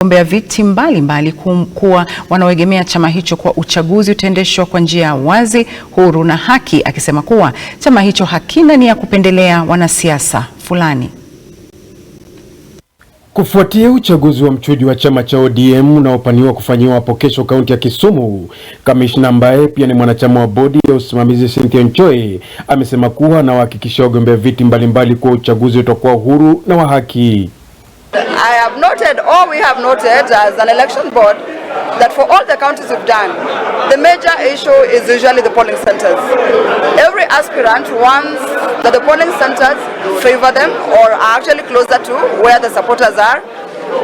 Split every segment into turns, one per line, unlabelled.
Wagombea viti mbalimbali kuwa wanaoegemea chama hicho kwa uchaguzi utaendeshwa kwa njia ya wazi, huru na haki, akisema kuwa chama hicho hakina nia ya kupendelea wanasiasa fulani.
Kufuatia uchaguzi wa mchujo wa chama cha ODM unaopaniwa kufanyiwa hapo kesho kaunti ya Kisumu, kamishna ambaye pia ni mwanachama wa bodi ya usimamizi Mchujo amesema kuwa anawahakikishia wagombea viti mbalimbali kwa uchaguzi utakuwa huru na wa haki.
I have noted, or we have noted as an election board, that for all the counties we've done, the major issue is usually the polling centers. Every aspirant wants that the polling centers favor them or are actually closer to where the supporters are.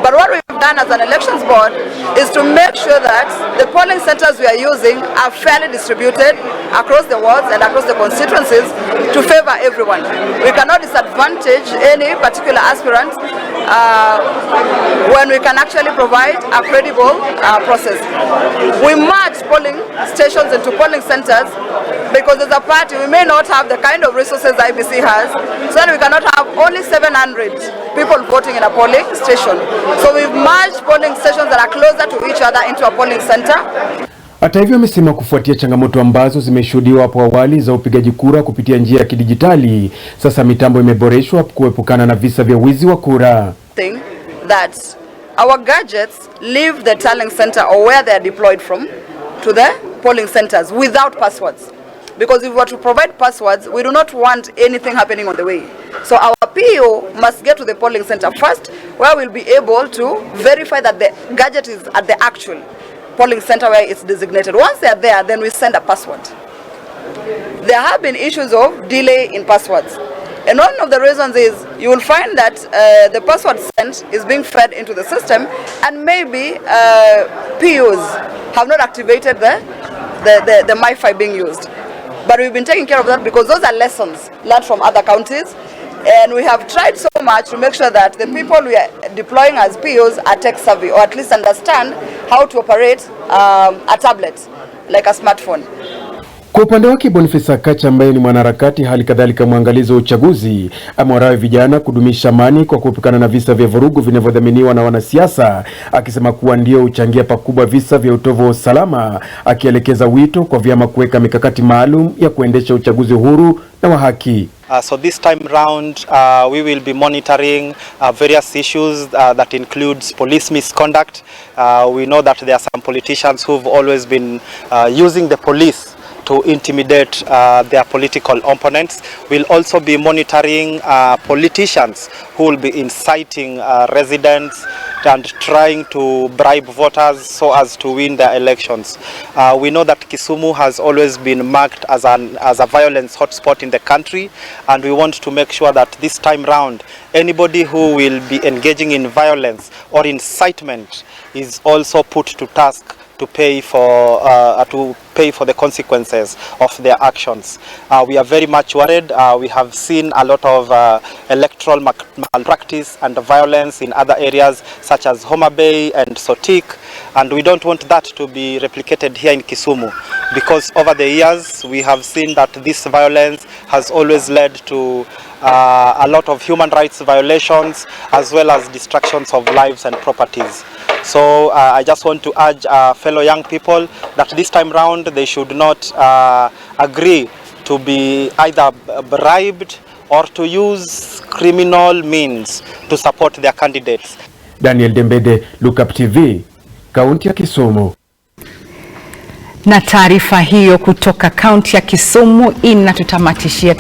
But what we've done as an elections board is to make sure that the polling centers we are using are fairly distributed across the wards and across the constituencies to favor everyone. We cannot disadvantage any particular aspirant when we can actually provide a credible process. We merge polling stations into polling centers because as a party we may not have the kind of resources IBC has, so that we cannot have only 700 people voting in a polling station. So we've merged polling stations that are closer to each other into a polling center.
Hata hivyo amesema kufuatia changamoto ambazo zimeshuhudiwa hapo awali za upigaji kura kupitia njia ya kidijitali, sasa mitambo imeboreshwa kuepukana na visa vya wizi wa kura.
That our gadgets leave the tallying center or where they are deployed from to the polling centers without passwords. Because if we were to provide passwords, we do not want anything happening on the way. So our PO must get to the polling center first, where we'll be able to verify that the gadget is at the actual polling center where it's designated. Once they are there, then we send a password. There have been issues of delay in passwords. And one of the reasons is you will find that the password sent is being fed into the system, and maybe POs have not activated the MiFi being used. But we've been taking care of that because those are lessons learned from other counties, and we have tried so much to make sure that the people we are deploying as POs are tech savvy, or at least understand how to operate a tablet like a smartphone.
Kwa upande wake Boniface Akacha ambaye ni mwanaharakati hali kadhalika mwangalizi wa uchaguzi amewarai vijana kudumisha amani kwa kuepukana na visa vya vurugu vinavyodhaminiwa na wanasiasa, akisema kuwa ndio huchangia pakubwa visa vya utovu wa usalama, akielekeza wito kwa vyama kuweka mikakati maalum ya kuendesha uchaguzi huru na wa haki.
So this time round we will be monitoring various issues that includes police misconduct. We know that there are some politicians who've always been using the police to intimidate their political opponents. We'll also be monitoring politicians who will be inciting residents and trying to bribe voters so as to win their elections. We know that Kisumu has always been marked as a violence hotspot in the country, and we want to make sure that this time round anybody who will be engaging in violence or incitement is also put to task to pay for the consequences of their actions. We are very much worried. We have seen a lot of electoral malpractice and violence in other areas such as Homa Bay and Sotik, and we don't want that to be replicated here in Kisumu, because over the years we have seen that this violence has always led to a lot of human rights violations as well as destructions of lives and properties. So I just want to urge fellow young people that this time round they should not agree to be either bribed or to use criminal means to support their candidates.
Daniel Dembede, LookUPTV, kaunti ya Kisumu.
Na taarifa hiyo kutoka kaunti ya Kisumu inatutamatishia